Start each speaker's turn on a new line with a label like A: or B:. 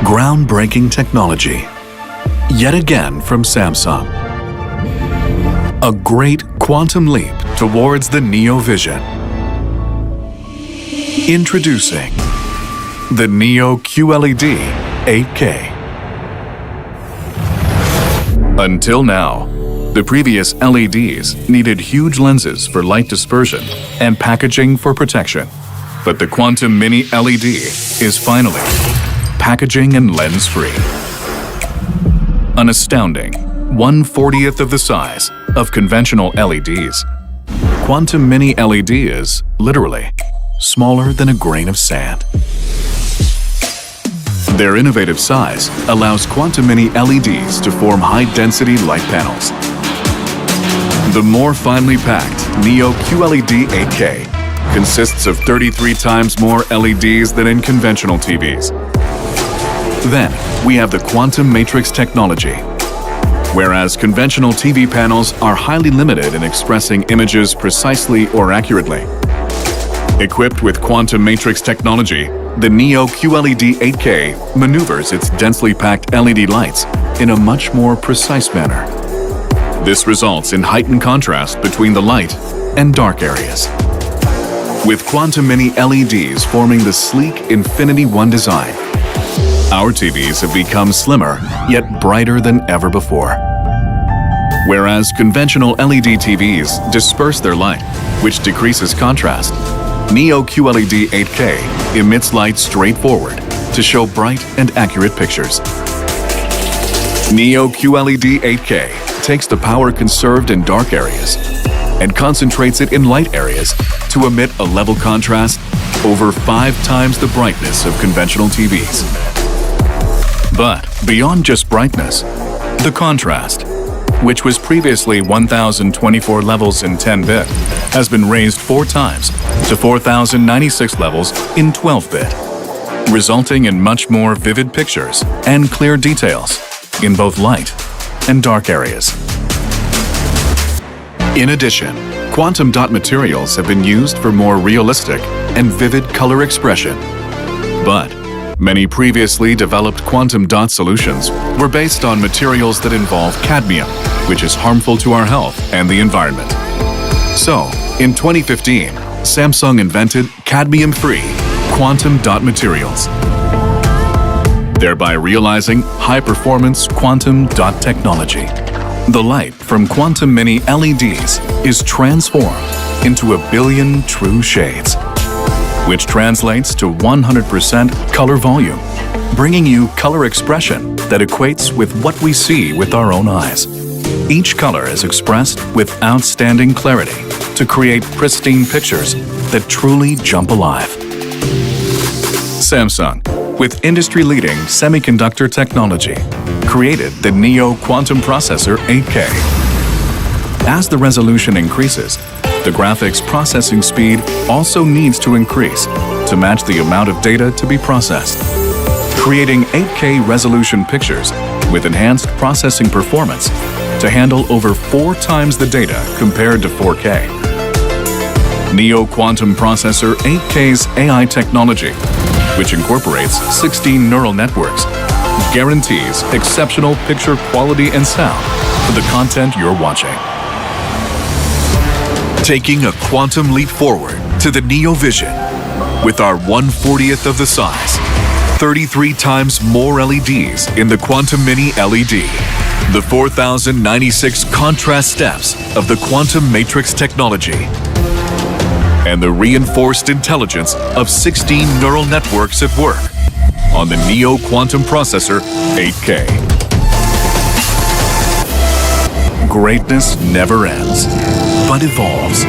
A: Groundbreaking technology. Yet again from Samsung. A great quantum leap towards the Neo vision. Introducing the Neo QLED 8K. Until now, the previous LEDs needed huge lenses for light dispersion and packaging for protection. But the Quantum Mini LED is finally packaging and lens-free. An astounding 1/40th of the size of conventional LEDs, Quantum Mini LED is, literally, smaller than a grain of sand. Their innovative size allows Quantum Mini LEDs to form high-density light panels. The more finely packed Neo QLED 8K consists of 33 times more LEDs than in conventional TVs. Then, we have the quantum matrix technology. Whereas conventional TV panels are highly limited in expressing images precisely or accurately. Equipped with quantum matrix technology, the Neo QLED 8K maneuvers its densely packed LED lights in a much more precise manner. This results in heightened contrast between the light and dark areas. With Quantum Mini LEDs forming the sleek Infinity One design, our TVs have become slimmer yet brighter than ever before. Whereas conventional LED TVs disperse their light, which decreases contrast, Neo QLED 8K emits light straight forward to show bright and accurate pictures. Neo QLED 8K takes the power conserved in dark areas and concentrates it in light areas to emit a level contrast over 5 times the brightness of conventional TVs. But beyond just brightness, the contrast, which was previously 1024 levels in 10-bit, has been raised 4 times to 4096 levels in 12-bit, resulting in much more vivid pictures and clear details in both light and dark areas. In addition, quantum dot materials have been used for more realistic and vivid color expression. But many previously developed quantum dot solutions were based on materials that involve cadmium, which is harmful to our health and the environment. So, in 2015, Samsung invented cadmium-free quantum dot materials, thereby realizing high-performance quantum dot technology. The light from Quantum Mini LEDs is transformed into 1 billion true shades, which translates to 100% color volume, bringing you color expression that equates with what we see with our own eyes. Each color is expressed with outstanding clarity to create pristine pictures that truly jump alive. Samsung, with industry-leading semiconductor technology, created the Neo Quantum Processor 8K. As the resolution increases, the graphics processing speed also needs to increase to match the amount of data to be processed, creating 8K resolution pictures with enhanced processing performance to handle over 4 times the data compared to 4K. Neo Quantum Processor 8K's AI technology, which incorporates 16 neural networks, guarantees exceptional picture quality and sound for the content you're watching. Taking a quantum leap forward to the Neo vision with our 1/40th of the size, 33 times more LEDs in the Quantum Mini LED, the 4096 contrast steps of the quantum matrix technology, and the reinforced intelligence of 16 neural networks at work on the Neo Quantum Processor 8K. Greatness never ends, but evolves.